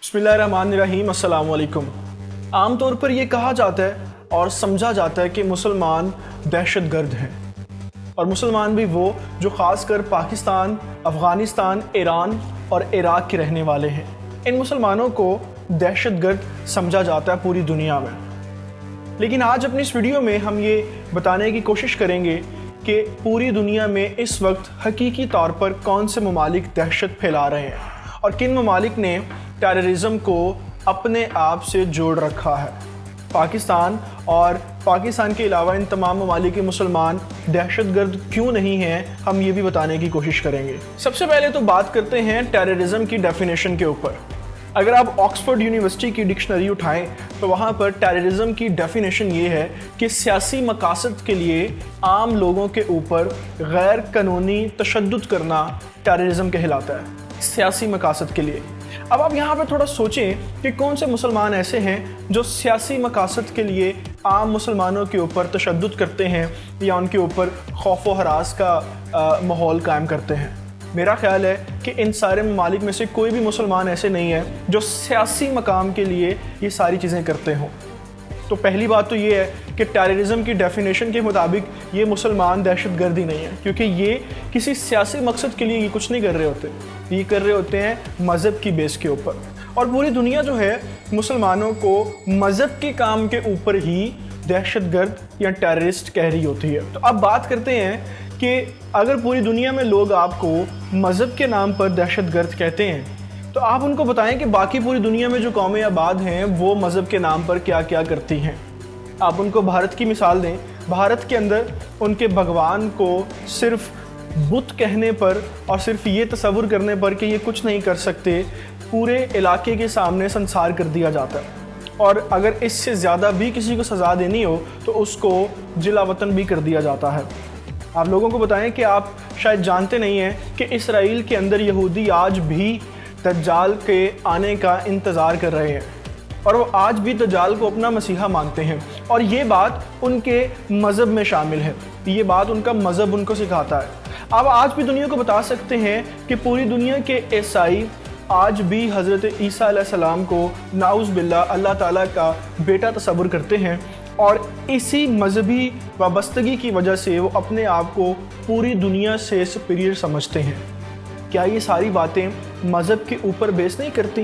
बिस्मिल्लाहिर्रहमानिर्रहीम, अस्सलाम वालेकुम। आम तौर पर यह कहा जाता है और समझा जाता है कि मुसलमान दहशतगर्द हैं, और मुसलमान भी वो जो ख़ासकर पाकिस्तान, अफ़ग़ानिस्तान, ईरान और इराक़ के रहने वाले हैं। इन मुसलमानों को दहशतगर्द समझा जाता है पूरी दुनिया में। लेकिन आज अपनी इस वीडियो में हम ये बताने की कोशिश करेंगे कि पूरी दुनिया में इस वक्त हकीकी तौर पर कौन से ममालिक दहशत फैला रहे हैं और किन ममालिक ने टेररिज़म को अपने आप से जोड़ रखा है। पाकिस्तान और पाकिस्तान के अलावा इन तमाम ममालिक के मुसलमान दहशतगर्द क्यों नहीं हैं, हम ये भी बताने की कोशिश करेंगे। सबसे पहले तो बात करते हैं टेररिज़म की डेफिनेशन के ऊपर। अगर आप ऑक्सफोर्ड यूनिवर्सिटी की डिक्शनरी उठाएं तो वहाँ पर टेररिज़म की डेफिनेशन ये है कि सियासी मकासद के लिए आम लोगों के ऊपर गैर कानूनी तशद्दुद करना टेररिज़म कहलाता है, सियासी मकासद के लिए। अब आप यहाँ पर थोड़ा सोचें कि कौन से मुसलमान ऐसे हैं जो सियासी मकासद के लिए आम मुसलमानों के ऊपर तशद्दुद करते हैं या उनके ऊपर खौफ व हरास का माहौल कायम करते हैं। मेरा ख्याल है कि इन सारे ममालिक में से कोई भी मुसलमान ऐसे नहीं है जो सियासी मकाम के लिए ये सारी चीज़ें करते हों। तो पहली बात तो ये है कि टेररिज़म की डेफिनेशन के मुताबिक ये मुसलमान दहशतगर्दी नहीं है, क्योंकि ये किसी सियासी मकसद के लिए ये कुछ नहीं कर रहे होते। ये कर रहे होते हैं मज़हब की बेस के ऊपर, और पूरी दुनिया जो है मुसलमानों को मज़हब के काम के ऊपर ही दहशतगर्द या टेररिस्ट कह रही होती है। तो अब बात करते हैं कि अगर पूरी दुनिया में लोग आपको मज़हब के नाम पर दहशतगर्द कहते हैं तो आप उनको बताएं कि बाकी पूरी दुनिया में जो कौमें आबाद हैं वो मज़हब के नाम पर क्या क्या करती हैं। आप उनको भारत की मिसाल दें। भारत के अंदर उनके भगवान को सिर्फ बुत कहने पर और सिर्फ ये तसव्वुर करने पर कि ये कुछ नहीं कर सकते, पूरे इलाके के सामने संसार कर दिया जाता है, और अगर इससे ज़्यादा भी किसी को सज़ा देनी हो तो उसको जिला वतन भी कर दिया जाता है। आप लोगों को बताएं कि आप शायद जानते नहीं हैं कि इसराइल के अंदर यहूदी आज भी दज्जाल के आने का इंतज़ार कर रहे हैं, और वो आज भी दज्जाल को अपना मसीहा मानते हैं, और ये बात उनके मज़हब में शामिल है। ये बात उनका मज़हब उनको सिखाता है। आप आज भी दुनिया को बता सकते हैं कि पूरी दुनिया के ईसाई आज भी हज़रत ईसा अलैहिस्सलाम को नाउज़ बिल्लाह अल्लाह ताला का बेटा तसव्वुर करते हैं, और इसी मजहबी वाबस्तगी की वजह से वो अपने आप को पूरी दुनिया से सुपीरियर समझते हैं। क्या ये सारी बातें मज़हब के ऊपर बेस नहीं करती?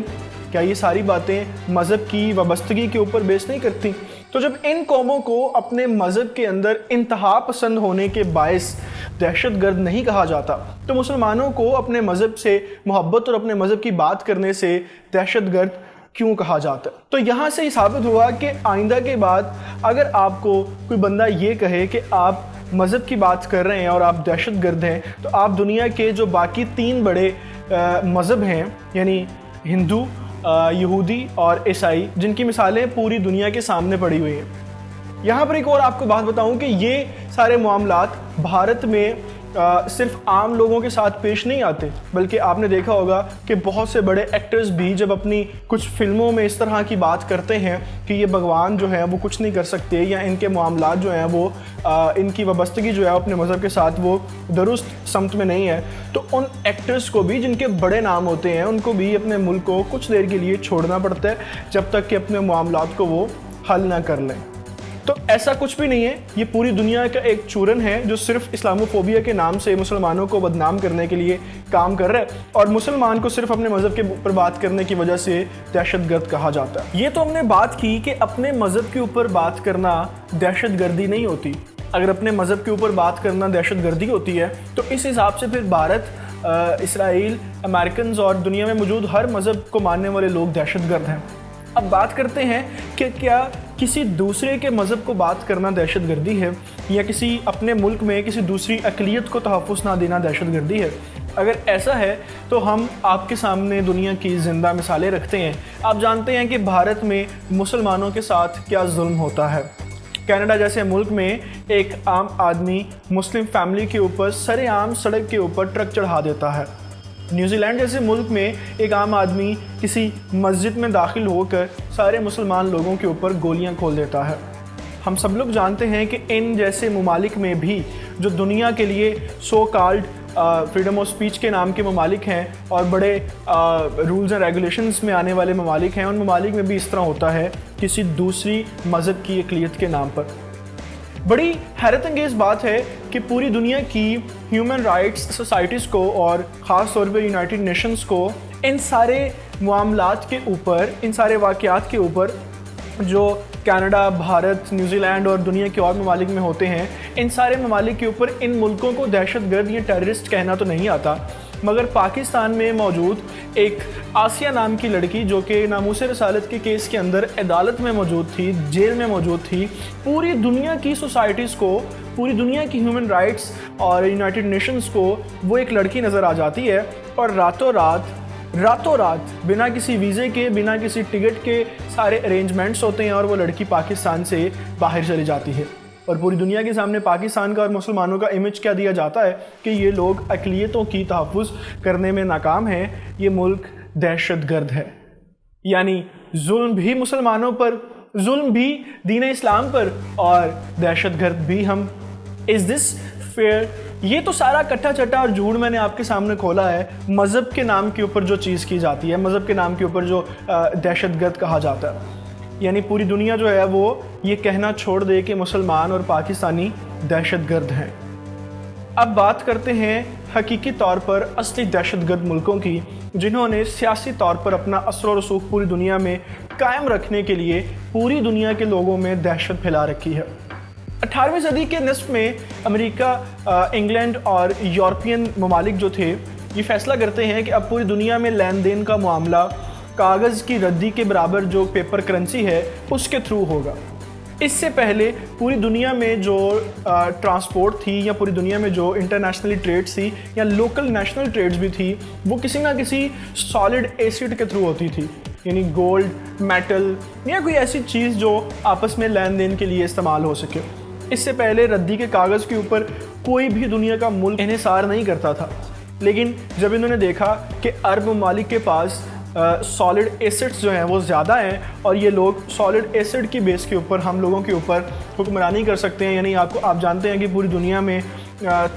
क्या ये सारी बातें मज़हब की वाबस्तगी के ऊपर बेस नहीं करती? तो जब इन कौमों को अपने मज़हब के अंदर इंतहा पसंद होने के बायस दहशतगर्द नहीं कहा जाता, तो मुसलमानों को अपने मज़हब से मोहब्बत और अपने मज़हब की बात करने से दहशतगर्द क्यों कहा जाता है? तो यहाँ से ही साबित हुआ कि आइंदा के बाद अगर आपको कोई बंदा ये कहे कि आप मज़हब की बात कर रहे हैं और आप दहशतगर्द हैं, तो आप दुनिया के जो बाकी तीन बड़े मज़हब हैं, यानी हिंदू, यहूदी और ईसाई, जिनकी मिसालें पूरी दुनिया के सामने पड़ी हुई हैं। यहाँ पर एक और आपको बात बताऊँ कि ये सारे मामलात भारत में सिर्फ आम लोगों के साथ पेश नहीं आते, बल्कि आपने देखा होगा कि बहुत से बड़े एक्टर्स भी जब अपनी कुछ फिल्मों में इस तरह की बात करते हैं कि ये भगवान जो है वो कुछ नहीं कर सकते, या इनके मामलात जो हैं वो इनकी वाबस्तगी जो है अपने मज़हब के साथ वो दुरुस्त समत में नहीं है, तो उन एक्टर्स को भी, जिनके बड़े नाम होते हैं, उनको भी अपने मुल्क को कुछ देर के लिए छोड़ना पड़ता है जब तक कि अपने मामलात को वो हल ना कर लें। तो ऐसा कुछ भी नहीं है, ये पूरी दुनिया का एक चूरन है जो सिर्फ इस्लामोफोबिया के नाम से मुसलमानों को बदनाम करने के लिए काम कर रहा है, और मुसलमान को सिर्फ अपने मज़हब के ऊपर बात करने की वजह से दहशतगर्द कहा जाता है। ये तो हमने बात की कि अपने मज़हब के ऊपर बात करना दहशतगर्दी नहीं होती। अगर अपने मज़हब के ऊपर बात करना दहशतगर्दी होती है तो इस हिसाब से फिर भारत, इसराइल, अमेरिकन और दुनिया में मौजूद हर मज़हब को मानने वाले लोग दहशतगर्द हैं। अब बात करते हैं कि क्या किसी दूसरे के मज़हब को बात करना दहशतगर्दी है, या किसी अपने मुल्क में किसी दूसरी अक़लियत को तहफ़्फ़ुज़ ना देना दहशतगर्दी है? अगर ऐसा है तो हम आपके सामने दुनिया की ज़िंदा मिसालें रखते हैं। आप जानते हैं कि भारत में मुसलमानों के साथ क्या जुल्म होता है। कनाडा जैसे मुल्क में एक आम आदमी मुस्लिम फैमिली के ऊपर सरेआम सड़क के ऊपर ट्रक चढ़ा देता है। न्यूजीलैंड जैसे मुल्क में एक आम आदमी किसी मस्जिद में दाखिल होकर सारे मुसलमान लोगों के ऊपर गोलियां खोल देता है। हम सब लोग जानते हैं कि इन जैसे ममालिक में भी जो दुनिया के लिए so called freedom of speech के नाम के ममालिक हैं और बड़े रूल्स एंड रेगुलेशंस में आने वाले ममालिक हैं, उन ममालिक में भी इस तरह होता है किसी दूसरी मज़हब की अक़लियत के नाम पर। बड़ी हैरत अंगेज़ बात है कि पूरी दुनिया की ह्यूमन राइट्स सोसाइटीज़ को और ख़ास तौर पर यूनाइटेड नेशंस को इन सारे मामलात के ऊपर, इन सारे वाक़यात के ऊपर जो कनाडा, भारत, न्यूजीलैंड और दुनिया के और ममालिक में होते हैं, इन सारे ममालिक के ऊपर इन मुल्कों को दहशतगर्द या टेररिस्ट कहना तो नहीं आता। मगर पाकिस्तान में मौजूद एक आसिया नाम की लड़की जो कि नामूस रसालत के केस के अंदर अदालत में मौजूद थी, जेल में मौजूद थी, पूरी दुनिया की सोसाइटीज़ को, पूरी दुनिया की ह्यूमन राइट्स और यूनाइटेड नेशंस को वो एक लड़की नज़र आ जाती है और रातों रात बिना किसी वीज़े के, बिना किसी टिकट के सारे अरेंजमेंट्स होते हैं और वो लड़की पाकिस्तान से बाहर चली जाती है। और पूरी दुनिया के सामने पाकिस्तान का और मुसलमानों का इमेज क्या दिया जाता है कि ये लोग अक़लियतों की तहफ़्फ़ुज़ करने में नाकाम हैं, ये मुल्क दहशतगर्द है। यानी जुल्म भी मुसलमानों पर, जुल्म भी दीन इस्लाम पर और दहशतगर्द भी हम। Is this fair? ये तो सारा कट्टा चट्टा और झूठ मैंने आपके सामने खोला है। मज़हब के नाम के ऊपर जो चीज़ की जाती है, मज़हब के नाम के ऊपर जो दहशतगर्द कहा जाता है, यानी पूरी दुनिया जो है वो ये कहना छोड़ दे कि मुसलमान और पाकिस्तानी दहशतगर्द हैं। अब बात करते हैं हकीकी तौर पर असली दहशतगर्द मुल्कों की, जिन्होंने सियासी तौर पर अपना असर और रसूख पूरी दुनिया में कायम रखने के लिए पूरी दुनिया के लोगों में दहशत फैला रखी है। 18वीं सदी के निस्फ में अमेरिका, इंग्लैंड और यूरोपियन ममालिक जो थे ये फ़ैसला करते हैं कि अब पूरी दुनिया में लेन देन का मामला कागज़ की रद्दी के बराबर जो पेपर करेंसी है उसके थ्रू होगा। इससे पहले पूरी दुनिया में जो ट्रांसपोर्ट थी या पूरी दुनिया में जो इंटरनेशनली ट्रेड्स थी या लोकल नेशनल ट्रेड्स भी थी, वो किसी ना किसी सॉलिड एसिड के थ्रू होती थी, यानी गोल्ड, मेटल या कोई ऐसी चीज़ जो आपस में लेन देन के लिए इस्तेमाल हो सके। इससे पहले रद्दी के कागज़ के ऊपर कोई भी दुनिया का मुल्क इन्हिसार नहीं करता था। लेकिन जब इन्होंने देखा कि अरब ममालिक के पास सॉलिड एसिड्स जो हैं वो ज़्यादा हैं और ये लोग सॉलिड एसिड की बेस के ऊपर हम लोगों के ऊपर हुक्मरानी कर सकते हैं, यानी आप जानते हैं कि पूरी दुनिया में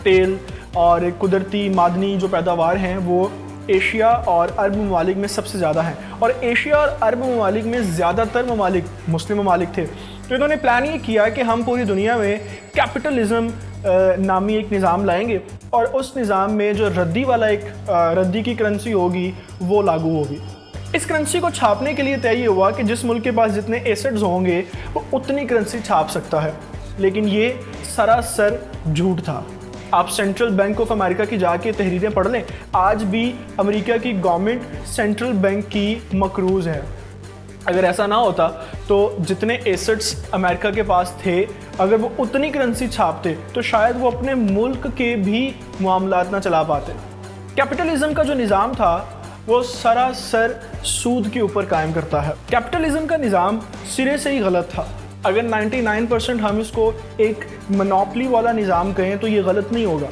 तेल और कुदरती मादनी जो पैदावार हैं वो एशिया और अरब ममालिक में सबसे ज़्यादा हैं, और एशिया और अरब ममालिक में ज़्यादातर ममालिक मुस्लिम ममालिक थे। तो इन्होंने प्लान ये किया कि हम पूरी दुनिया में कैपिटलिज़म नामी एक निज़ाम लाएंगे और उस निज़ाम में जो रद्दी वाला एक रद्दी की करेंसी होगी वो लागू होगी। इस करेंसी को छापने के लिए तय ये हुआ कि जिस मुल्क के पास जितने एसेट्स होंगे वो उतनी करेंसी छाप सकता है, लेकिन ये सरासर झूठ था। आप सेंट्रल बैंक ऑफ अमेरिका की जाके तहरीरें पढ़ लें, आज भी अमेरिका की गवर्नमेंट सेंट्रल बैंक की मकरूज़ है। अगर ऐसा ना होता तो जितने एसेट्स अमेरिका के पास थे, अगर वो उतनी करेंसी छापते तो शायद वो अपने मुल्क के भी मामलात ना चला पाते। कैपिटलिज्म का जो निज़ाम था वो सरासर सूद के ऊपर कायम करता है। कैपिटलिज्म का निज़ाम सिरे से ही गलत था। अगर 99% हम इसको एक मोनोपोली वाला निज़ाम कहें तो ये गलत नहीं होगा,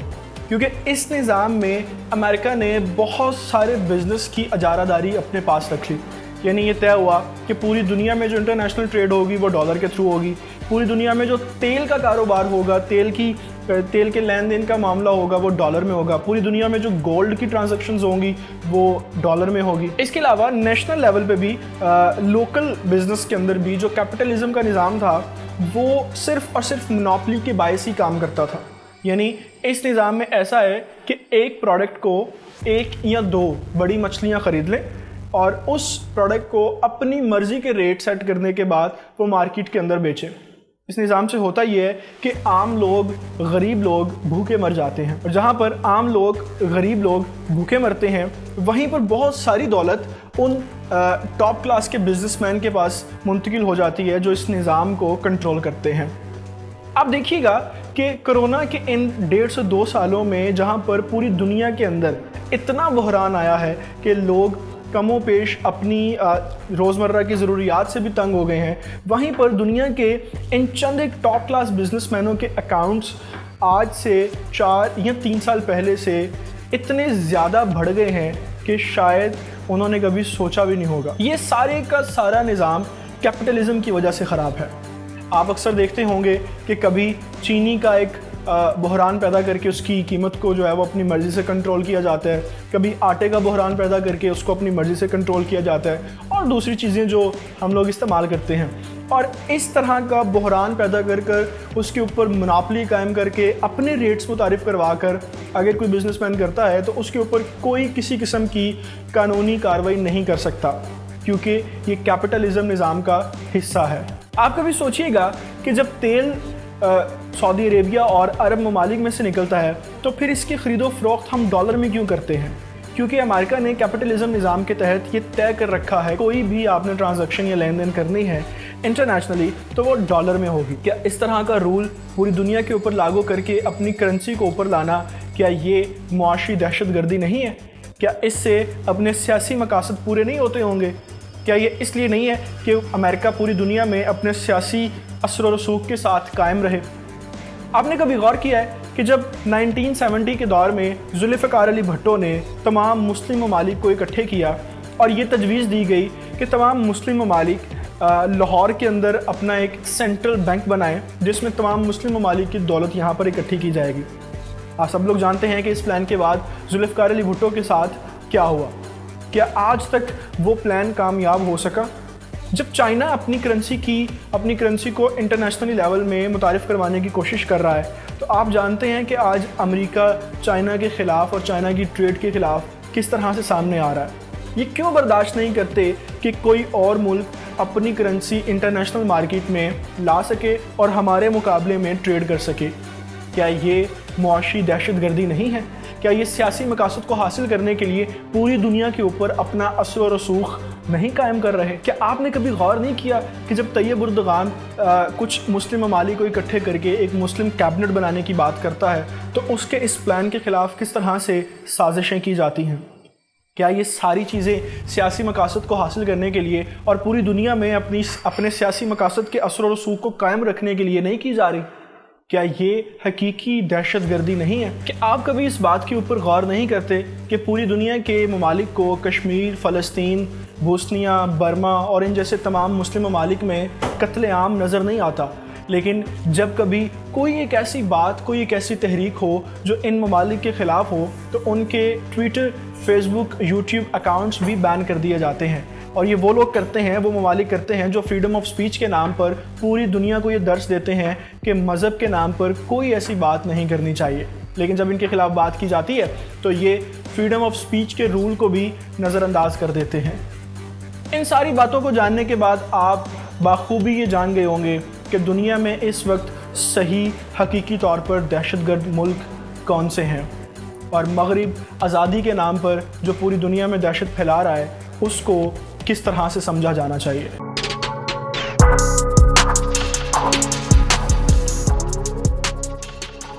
क्योंकि इस निज़ाम में अमेरिका ने बहुत सारे बिज़नेस की इजारादारी अपने पास रख ली। यानी ये तय हुआ कि पूरी दुनिया में जो इंटरनेशनल ट्रेड होगी वो डॉलर के थ्रू होगी, पूरी दुनिया में जो तेल का कारोबार होगा, तेल के लेन देन का मामला होगा वो डॉलर में होगा, पूरी दुनिया में जो गोल्ड की ट्रांजैक्शंस होंगी वो डॉलर में होगी। इसके अलावा नेशनल लेवल पे भी लोकल बिजनेस के अंदर भी जो कैपिटलिज्म का निज़ाम था वो सिर्फ और सिर्फ मोनोपोली के बायस ही काम करता था। यानी इस निज़ाम में ऐसा है कि एक प्रोडक्ट को एक या दो बड़ी मछलियाँ ख़रीद लें और उस प्रोडक्ट को अपनी मर्ज़ी के रेट सेट करने के बाद वो मार्केट के अंदर बेचें। इस निज़ाम से होता ये है कि आम लोग, गरीब लोग भूखे मर जाते हैं, और जहाँ पर आम लोग, गरीब लोग भूखे मरते हैं वहीं पर बहुत सारी दौलत उन टॉप क्लास के बिजनेसमैन के पास मुंतकिल हो जाती है जो इस निज़ाम को कंट्रोल करते हैं। आप देखिएगा कि कोरोना के इन 1.5 से 2 सालों में जहाँ पर पूरी दुनिया के अंदर इतना बहरान आया है कि लोग कमो पेश अपनी रोज़मर्रा की ज़रूरियात से भी तंग हो गए हैं, वहीं पर दुनिया के इन चंद एक टॉप क्लास बिजनेसमैनों के अकाउंट्स आज से 4 या 3 साल पहले से इतने ज़्यादा बढ़ गए हैं कि शायद उन्होंने कभी सोचा भी नहीं होगा। ये सारे का सारा निज़ाम कैपिटलिज्म की वजह से ख़राब है। आप अक्सर देखते होंगे कि कभी चीनी का एक बहरान पैदा करके उसकी कीमत को जो है वो अपनी मर्ज़ी से कंट्रोल किया जाता है, कभी आटे का बहरान पैदा करके उसको अपनी मर्ज़ी से कंट्रोल किया जाता है, और दूसरी चीज़ें जो हम लोग इस्तेमाल करते हैं। और इस तरह का बहरान पैदा कर उसके ऊपर मोनोपोली कायम करके अपने रेट्स मुतारिफ करवा कर अगर कोई बिजनेसमैन करता है तो उसके ऊपर कोई किसी किस्म की कानूनी कार्रवाई नहीं कर सकता, क्योंकि ये कैपिटलिज्म निज़ाम का हिस्सा है। आप कभी सोचिएगा कि जब तेल सऊदी अरेबिया और अरब ममालिक में से निकलता है तो फिर इसकी ख़रीदो फ़रोख्त हम डॉलर में क्यों करते हैं? क्योंकि अमेरिका ने कैपिटलिज्म निज़ाम के तहत ये तय कर रखा है कोई भी आपने ट्रांजैक्शन या लेन देन करनी है इंटरनेशनली तो वो डॉलर में होगी। क्या इस तरह का रूल पूरी दुनिया के ऊपर लागू करके अपनी करेंसी को ऊपर लाना, क्या ये मुआशी दहशतगर्दी नहीं है? क्या इससे अपने सियासी मकासद पूरे नहीं होते होंगे? क्या ये इसलिए नहीं है कि अमेरिका पूरी दुनिया में अपने सियासी असर व रसूख के साथ कायम रहे? आपने कभी गौर किया है कि जब 1970 के दौर में जुल्फ़िकार अली भुट्टो ने तमाम मुस्लिम ममालिक को इकट्ठे किया और ये तजवीज़ दी गई कि तमाम मुस्लिम ममालिक लाहौर के अंदर अपना एक सेंट्रल बैंक बनाएं जिसमें तमाम मुस्लिम ममालिक की दौलत यहाँ पर इकट्ठी की जाएगी। आप सब लोग जानते हैं कि इस प्लान के बाद जुल्फ़िकार अली भुट्टो के साथ क्या हुआ। क्या आज तक वो प्लान कामयाब हो सका? जब चाइना अपनी करेंसी को इंटरनेशनली लेवल में मुतारिफ़ करवाने की कोशिश कर रहा है तो आप जानते हैं कि आज अमेरिका चाइना के ख़िलाफ़ और चाइना की ट्रेड के ख़िलाफ़ किस तरह से सामने आ रहा है। ये क्यों बर्दाश्त नहीं करते कि कोई और मुल्क अपनी करेंसी इंटरनेशनल मार्केट में ला सके और हमारे मुकाबले में ट्रेड कर सके? क्या ये मुआशी दहशतगर्दी नहीं है? क्या ये सियासी मकासद को हासिल करने के लिए पूरी दुनिया के ऊपर अपना असर व रसूख नहीं कायम कर रहे? क्या आपने कभी गौर नहीं किया कि जब तैयब उर्दगान कुछ मुस्लिम ममालिक को इकट्ठे करके एक मुस्लिम कैबिनेट बनाने की बात करता है तो उसके इस प्लान के ख़िलाफ़ किस तरह से साजिशें की जाती हैं? क्या ये सारी चीज़ें सियासी मकासद को हासिल करने के लिए और पूरी दुनिया में अपने सियासी मकासद के असर व रसूख को कायम रखने के लिए नहीं की जा रही? क्या ये हकीकी दहशतगर्दी नहीं है? कि आप कभी इस बात के ऊपर गौर नहीं करते कि पूरी दुनिया के ममालिक को कश्मीर, फ़लस्तीन, बोस्निया, बर्मा और इन जैसे तमाम मुस्लिम ममालिक में कत्लेआम नज़र नहीं आता, लेकिन जब कभी कोई एक ऐसी बात, कोई एक ऐसी तहरीक हो जो इन ममालिक के ख़िलाफ़ हो तो उनके ट्विटर, फेसबुक, यूट्यूब अकाउंट्स भी बैन कर दिए जाते हैं। और ये वो लोग करते हैं, वो ममालिक करते हैं जो फ्रीडम ऑफ स्पीच के नाम पर पूरी दुनिया को ये दर्श देते हैं कि मज़हब के नाम पर कोई ऐसी बात नहीं करनी चाहिए, लेकिन जब इनके ख़िलाफ़ बात की जाती है तो ये फ्रीडम ऑफ स्पीच के रूल को भी नज़रअंदाज कर देते हैं। इन सारी बातों को जानने के बाद आप बाखूबी ये जान गए होंगे कि दुनिया में इस वक्त सही हकीकी तौर पर दहशतगर्द मुल्क कौन से हैं, और मगरिब आज़ादी के नाम पर जो पूरी दुनिया में दहशत फैला रहा है उसको किस तरह से समझा जाना चाहिए।